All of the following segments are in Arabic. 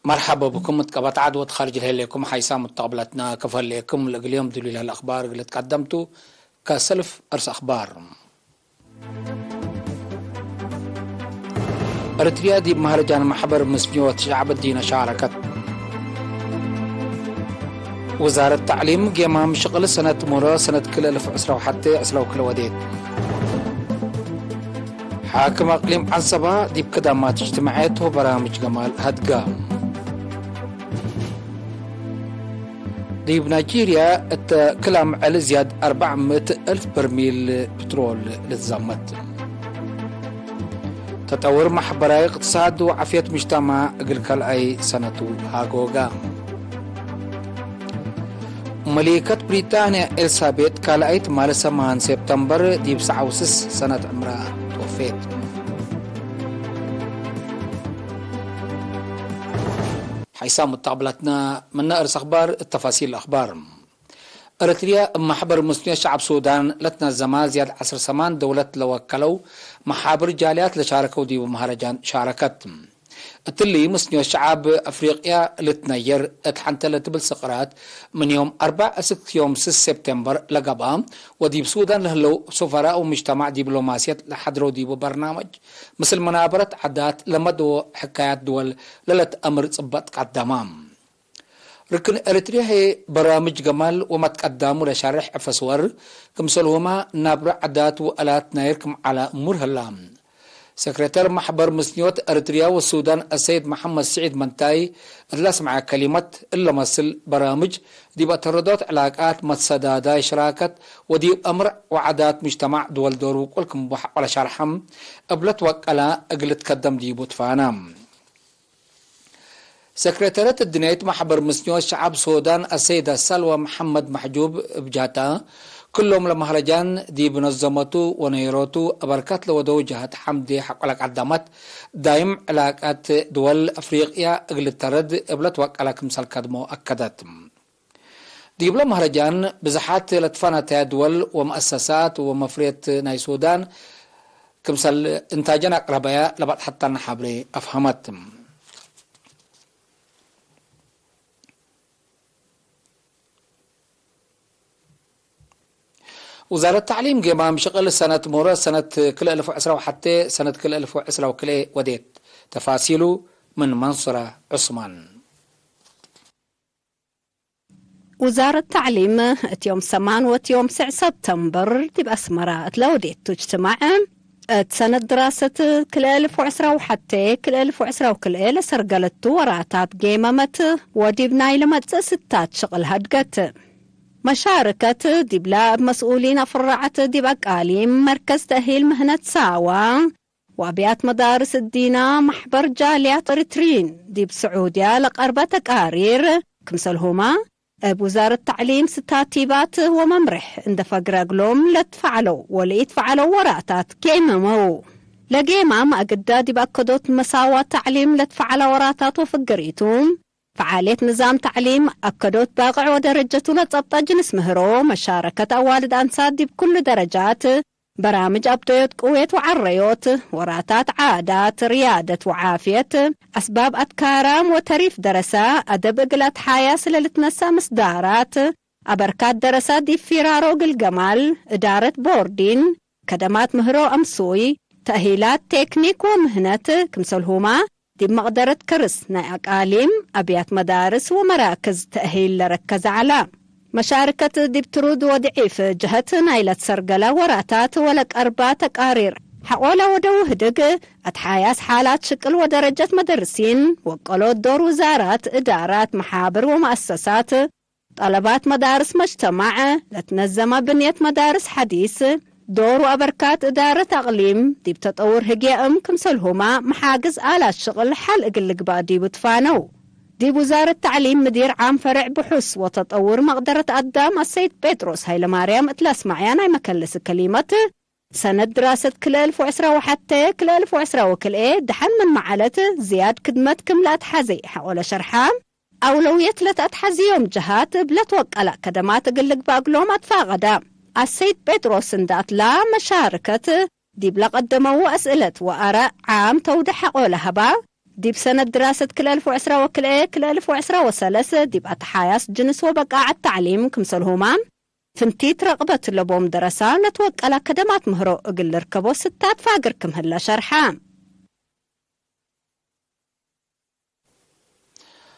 مرحبا بكم. تقبط عدوة خارج لكم حيسام متقبلتنا كفل لكم اليوم دليل الأخبار اللي تقدمتوا كسلف أرس أخبار. أريتريا دي مهرجان محبر مسميوت شعب الدين شاركت. وزارة التعليم قيمام شغل سنة مرة سنة كل 1000 عسرة وحتى عسرة وكل وديت. حاكم أقليم عنصبة دي بكدامات اجتماعيته برامج جمال هدقا. دي بنيجيريا كلام على زياد 400,000 برميل بترول للزمت. تطور محبراء اقتصاد وعافية مجتمع قل أي سنة هاغوغا. ملكة بريطانيا إليزابيث كالأيت مال 8 سبتمبر دي ب69 سنة عمرها توفيت. حيسام متقبلتنا من نقرس أخبار التفاصيل الأخبار. أريتريا محبر مسلمين شعب السودان لتنا الزمان زيادة 10 سمان دولة لوكلوا محابر جاليات لشاركوا دي بمهرجان شاركت. التلي مسلمين شعب أفريقيا لتنير اتحنتلت بالسقرات من يوم 4 يوم 6 سبتمبر لقبام ودي بسودان لهلو سفراء ومجتمع دبلوماسية لحضروا دي ببرنامج مثل منابرة عدات لمدو حكايات دول للت أمر صبت قدامام. ركن أريتريا هي برامج جمال وما تقدموا لشرح فسور كمسلهما نابرة عدات وآلات نايركم على أمور هلام. سكرتير محبر مسنيوت أريتريا والسودان السيد محمد سعيد منتاي أدلس مع كلمة إلا مسل برامج دي بتردات علاقات متصدادة شراكة ودي أمر وعادات مجتمع دول دورو كلكم ولا شرحهم قبلت وكلا أقلت كدم دي بوتفانام. سكرتيرة الدنيا محبر مسنيوت شعب السودان السيدة سلوى محمد محجوب بجاتا كلهم لمهرجان دي بنظمته ونيروتو أبركات لودو جهة حمدي حق لك عدامات دايم علاقات دول أفريقيا أقل الترد قبلت وقالك مسال كدمو أكدت. دي بلا مهرجان بزحات لتفانة دول ومؤسسات ومفرية ناي سودان كمسال انتاجنا قربايا لبعض حتى نحابري أفهمت. وزارة التعليم قيمام شغل سنة مرة سنة كل 1000 عسرة وحتى سنة كل 1000 عسرة وكل وديت. تفاصيله من منصورة عثمان. وزارة التعليم يوم 8 ويوم 9 سبتمبر تبقى اسمرة تلوديت تجتمع سنة دراسة كل 1000 عسرة وحتى كل 1000 عسرة وكل سرقلت وراتات قيمامت وديبناي لما ستات شغل هدقت. مشاركة دبلا مسؤولين فرعت دبك آليم مركز تأهيل مهنة ساوى وأبيات مدارس الدينا محبر جاليات أريترين ديب سعودية لقربة تقارير كمسلهما بوزارة التعليم ستاتيبات وممرح عند فقراقلوم لتفعلوا وليتفعلوا وراتات كيممو لقيمام أقدا دبك كدوت مساوى تعليم لتفعلوا وراتات وفقريتهم فعالية نظام تعليم أكدوت باقع ودرجته لتبطى جنس مهرو مشاركة أوالد أنساد دي بكل درجات برامج أبطيت قويت وعريوت وراتات عادات ريادة وعافية أسباب أتكارام وتريف درسة أدب قلت حياس للتنسى مصدارات أبركات درسات دي فيرارو قلقمال إدارة بوردين كدمات مهرو أمسوي تأهيلات تكنيك ومهنة كمسلهما دي مقدرة كرس نايق آليم أبيات مدارس ومراكز تأهيل لركز على مشاركة دي بترود وضعيف جهة نايلة سرقلة وراتات ولك 4 تقارير حقولة ودو هدق أتحاياس حالات شكل ودرجة مدرسين وقالوا دور وزارات إدارات محابر ومؤسسات طلبات مدارس مجتمع لتنظم بنية مدارس حديث دور وأبركات إدارة أقليم دي بتطور هجي كمسلهما محاجز آلات شغل حل إقلق بادي بتفانو. دي وزارة التعليم مدير عام فرع بحث وتطور مقدرة قدام السيد بيتروس هايلا مريم اتلاس معيانا مكلس كلمة سنة دراسة كل 1000 عسرة وحتى كل 1000 عسرة وكل دحن من معالته زياد كدمت كملات حزي حول شرحام أولوية لتأتحزي يوم جهات بلا توقع كدمات إقلق باقلوم أتفاقدا. السيد بيتروس اندات لا مشاركة دي بلا قدموا أسئلة وآراء عام توضح قولها با ديب سنة دراسة كل 1010 كل 1013 ديب أتحاياس جنس وبقاع التعليم كمسلهما فمتيت رغبة اللبوم درسا نتوقع كدمات مهرو أقل ركبو ستات فاقركم هلا شرحا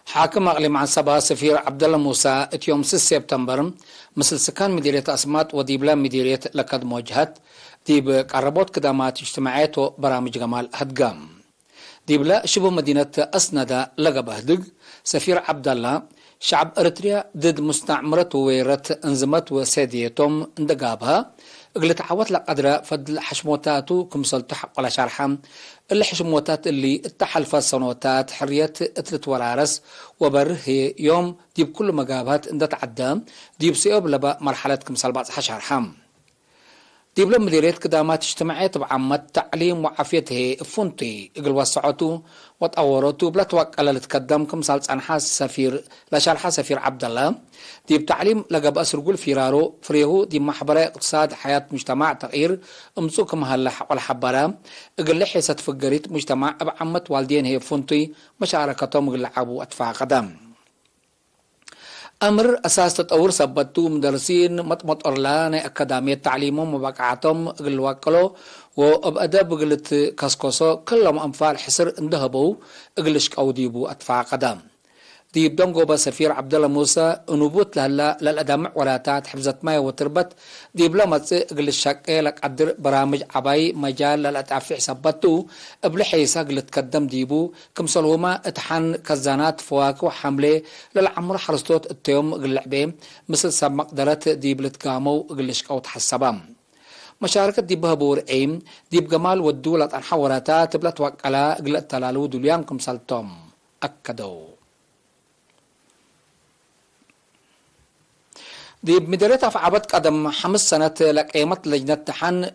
حاكم أقليم عن سبا سفير عبد الله موسى يوم 6 سبتمبر مثل سكان مديرية أسمات وديبلا مديرية لقد موجهت ديب قربوت كدامات اجتماعات وبرامج جمال هدقام ديبلا شبه مدينة أسندة لقب هدق سفير عبد الله شعب أريتريا ضد مستعمرة وويرت انزمت وساديتهم اندقابها قلت عوات لقدرة فضل حشموتاتو كمسل تحق ولا شرحا الحشموتات اللي اتحلفت صنوتات حرية اتلت ورارس وبره يوم ديب كل مقابات اندت عدام ديب سيوب لبا مرحلة كمسل بعض حشرحام ديب لما ديريت كدامات اجتماعية بعمة تعليم وعافيته فونتي اقل وسعوتو وتأورتو بلا توقع لتقدمكم سالس انحاس سفير لشارحة سفير عبد الله ديب تعليم لقب أسر قول فيرارو فريهو ديب محبرة اقتصاد حياة مجتمع تغيير امسوكم هلا والحبرة اقل لحيسة فقريت مجتمع بعمة والدين هي فونتي مشاركتهم اقل لعبو اتفاق قدام أمر أساس تطور سبتو مدرسين مطمط أرلان أكاديمية تعليمهم وبقعتهم قل وكلو وأبأدب قلت كاسكوسو كلهم أنفال حسر اندهبو قلشك أو ديبو أدفع قدام ديب دونغو بسفير عبد الله موسى انوبوت لهلا للأدمع ولاتات حفظت ماي وتربت ديب لمت قل الشاكي لك قدر برامج عباي مجال للأتعفي حسابتو قبل حيسا قل تقدم ديبو كمسلهما اتحان كزانات فواكو حملة للعمر حرستوت التيوم قل لعبين مثل سب مقدرات ديب لتقامو قل شكاو تحسبام مشاركة ديب هبور ايم ديب جمال والدولة انحوراتات بلا توقلا قل التلالو دوليان كمسلتوم أكدو دي مديرية أفعبت قدم 5 سنة لقيمة لجنة تحن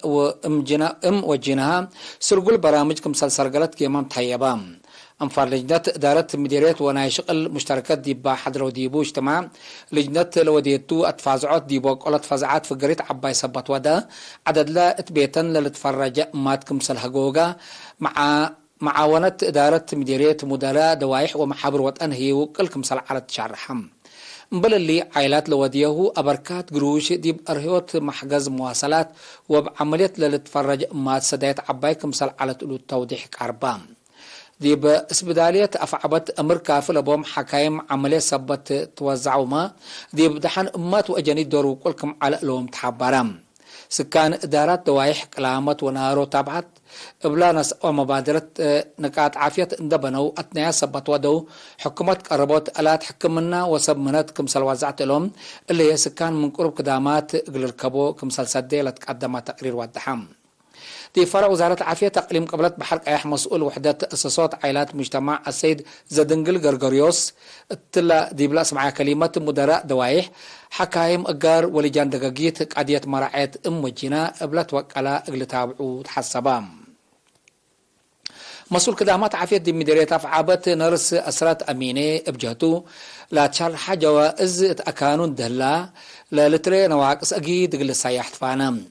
وجنها سرقل برامج كمسال سرقلت كيمان تحيبام أنفار لجنة إدارة مديرية ونايشقل مشتركات ديبا حضر وديبو اجتماع لجنة لوديتو أتفازعات ديبو قولت فازعات فقريت عباي سبت ودا عدد لا اتبيتا للتفرج مات كمسال هقوغا مع معاونة إدارة مديرية مدلاء دوايح ومحابر وطن هي وكل كمسال على تشرحم بل اللي عائلات لوديه أبركات قروش ديب أرهيوت محجز مواصلات وبعملية للتفرج ما سدايت عبايكم سل على تقولوا توضيح كاربام ديب اسبدالية أفعبت أمر كافل أبوم حكايم عملية سبت توزعوا ما ديب دحن أمات وأجاني دورو كلكم على لهم تحبرام سكان إدارات دوايح كلامات ونارو تابعت إبلانس ومبادرة نقاط عافية اندبنو أتنيا سبت ودو حكومة قربوت ألات حكمنا وسبمنات كمسال وزعت لهم اللي هي سكان من قرب قدامات قل الكبو كمسال سدي لتقدم تقرير والدحام دي فرع وزارة العافية تقليم قبلت بحرق أيح مسؤول وحدة أساسات عائلات مجتمع السيد زدنجل غرغريوس تلا دي بلاس مع كلمة مدراء دوايح حكايم أجار ولجان دقاقيت قادية مراعيت وجينا قبلت وكلا اقل تابعو تحسبام مسؤول كدامات عافية دي مديرية أفعابت نرس أسرات أمينة بجهتو لا تشرح جوائز أكانون دهلا للتري نواقص أجيد قل السياح فانم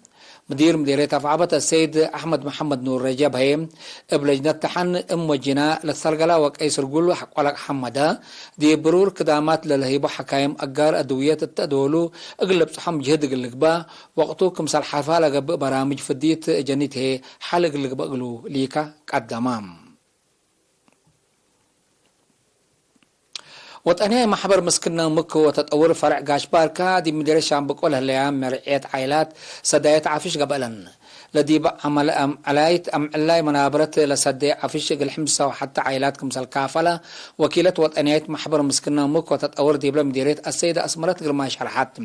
مدير مديرية أفعابت السيد أحمد محمد نور رجب هيم بلجنة تحن وجنا للسرقلة وكأيسر قلو حق ولك حمدا دي برور كدامات للهيبو حكايم أقار أدوية التأدولو أقلب صحم جهد قلقبا وقتو كمسال حرفا لقب برامج فديت جنيته حال قلقبا قلو ليكا قدامام وطنية محبر مسكنا مكو وتطور فرع قاش باركا دي مدير الشام بقولها ليام مرعية عائلات سدايت عافش قبلا لدي عمل علايت علاي منابرة لسدي عافش قل حمسة وحتى عائلات كمسال كافلة وكيلة وطنية محبر مسكنا مكو وتطور دي بلا مديرية السيدة أسمرت غير ما شرحت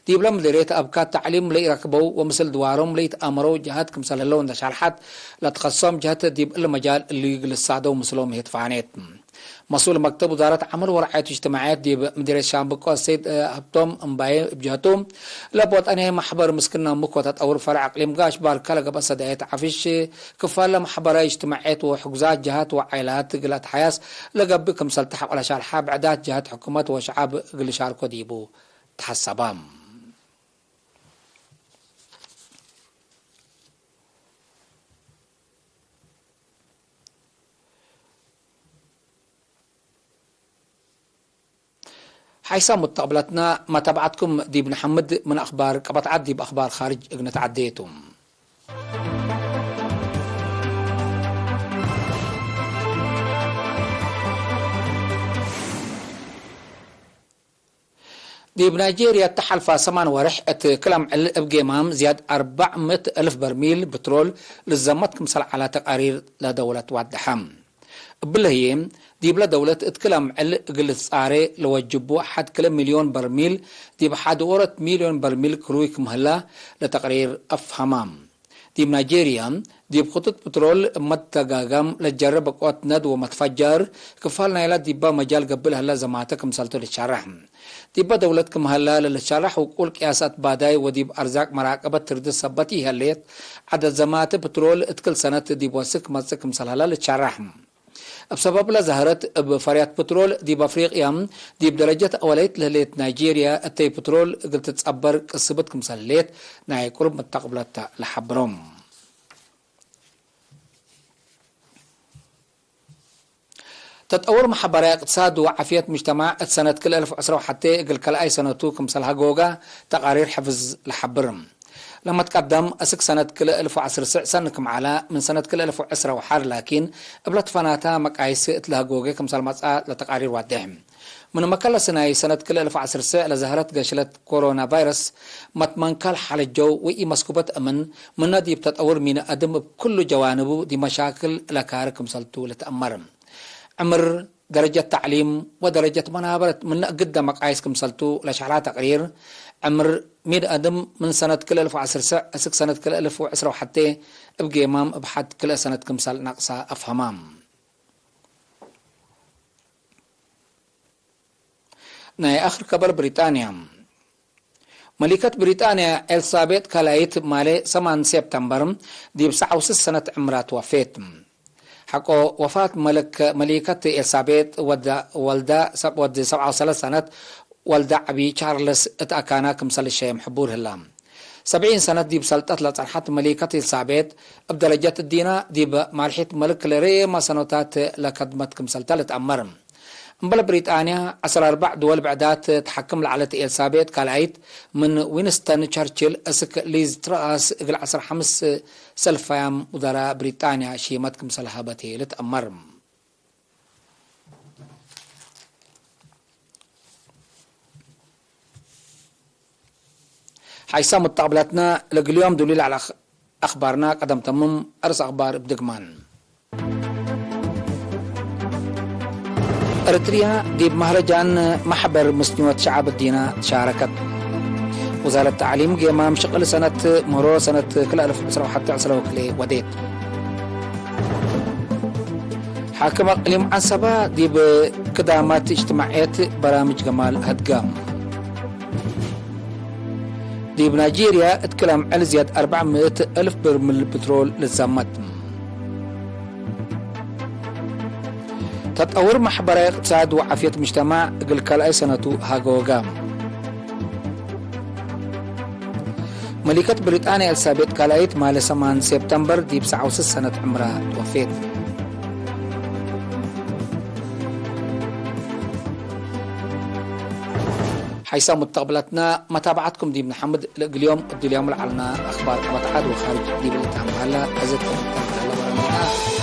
دي بلا مديرية أبكات تعليم لي ركبوا ومثل دوارهم لي تأمروا جهات كمسال اللون شرحت لتخصصهم جهات دي المجال اللي يقل السعادة ومسلوم هيتفانيت مسؤول مكتب وزارة عمل ورعاية اجتماعات دي مدير الشام بكو السيد هبتوم امباي بجهتهم لابد أن محبر مسكنا مكو تطور فرع اقليم قاش باركالا قبل سدايت عفيش كفالة محبرة اجتماعات وحجزات جهات وعائلات قلات حياس لقبكم سلتحق على شارحة بعدات جهات حكومات وشعب قل شاركو ديبو تحسبام حيسا مستقبلاتنا ما تبعتكم ديب محمد من أخبار قبطعات ديب أخبار خارج إغنى تعديتم. ديب نيجيريا تحلفا سمان ورح كلام ابقيمام زياد 400 ألف برميل بترول للزمتكم صل على تقارير لدولة وادحام بالهيم ديب لدولة اتكلم قلت صاري لوجبوا 1 مليون برميل ديب 1 مليون برميل كرويك مهلا لتقرير أفهمام ديب نيجيريا ديب خطط بترول متقاقم لجرب قوات ند ومتفجر كفالنا يلا ديبا مجال قبل هلا زماتكم سلطو للشرح ديبا دولتكم هلا للشرح وكل قياسات باداي وديب أرزاق مراقبة ترد سبتي هليت عدد زمات بترول اتكل سنة ديب وسك مسكم سلهلا للشرح بسبب لا ظهرت بفريات بترول ديب افريقيا ديب درجة اوليت لهليت نيجيريا اتي بترول قلت تصبر قصبتكم سليت ناي قرب متقبلت لحبرم تطور محبرة اقتصاد وعافية مجتمع سنة كل 1010 حتى قل كل اي سنتوكم سلها جوجا تقارير حفظ لحبرم لما تقدم أسك سنة كل 1010 سنكم على من سنة كل 1010 وحار لكن قبل فناتا مقايس اتلها جوجا كمثال مسألة لتقارير وادهم من مكلا سنة كل 1010 لظهرت قشلة كورونا فيروس متمنكال حال الجو وإي مسكوبة أمن من دي بتتطور من أدم بكل جوانبه دي مشاكل لكاركم سلطو لتأمرم عمر درجة تعليم ودرجة منابرة من قدام مقايسكم سلطو لشعلات تقرير عمر ميد أدم من سنة كل 1010 أسك سنة كل 1010 وحتى ابقي إمام بحد كل سنة كمسال ناقصة أفهمام ناي آخر كبر بريطانيا ملكة بريطانيا إليزابيث كالايت مالي 8 سبتمبر دي ب9 سنة عمرات وفات حقو وفاة ملكة إليزابيث ولدا 37 سنة والدا عبي تشارلز اتأكانا كمثال الشيء محبور هلام 70 سنة دي بسلطة لصرحات ملكة إليزابيث بدرجة الدينا دي بمالحية ملك لري ما سنوات لكدمة كمثال لتأمرم مبلا بريطانيا 4 دول بعدات تحكم لعلة إليزابيث كالعيد من وينستون تشرشل اسك ليز تراس اقل 15 سلفام وزراء بريطانيا شيمات كمثال هابتي لتأمرم حيث متقبلاتنا لقليوم دليل على أخبارنا قدم تمم أرس أخبار بدقمان أريتريا دي بمهرجان محبر مسنوات شعب الدينا شاركت وزارة التعليم قيمام شغل سنة مرور سنة كل 1010 حتى 10 وكلي وديت حاكم أقليم عنصبة دي بقدامات اجتماعيات برامج جمال هدقام دي بنيجيريا اتكلم على زيادة 400 ألف برميل بترول للزمت تطور محبرة اقتصاد وعافية مجتمع قل كالاي سنة هاغوغام ملكة بريطانيا إليزابيث كالايت مال 8 سبتمبر دي ب9 سنة عمرها توفيت حيث متقبلاتنا متابعتكم دي محمد اليوم اليوم لعلنا أخبار قبطعات وخارج دي بالتعامل هلا أزدكم هلا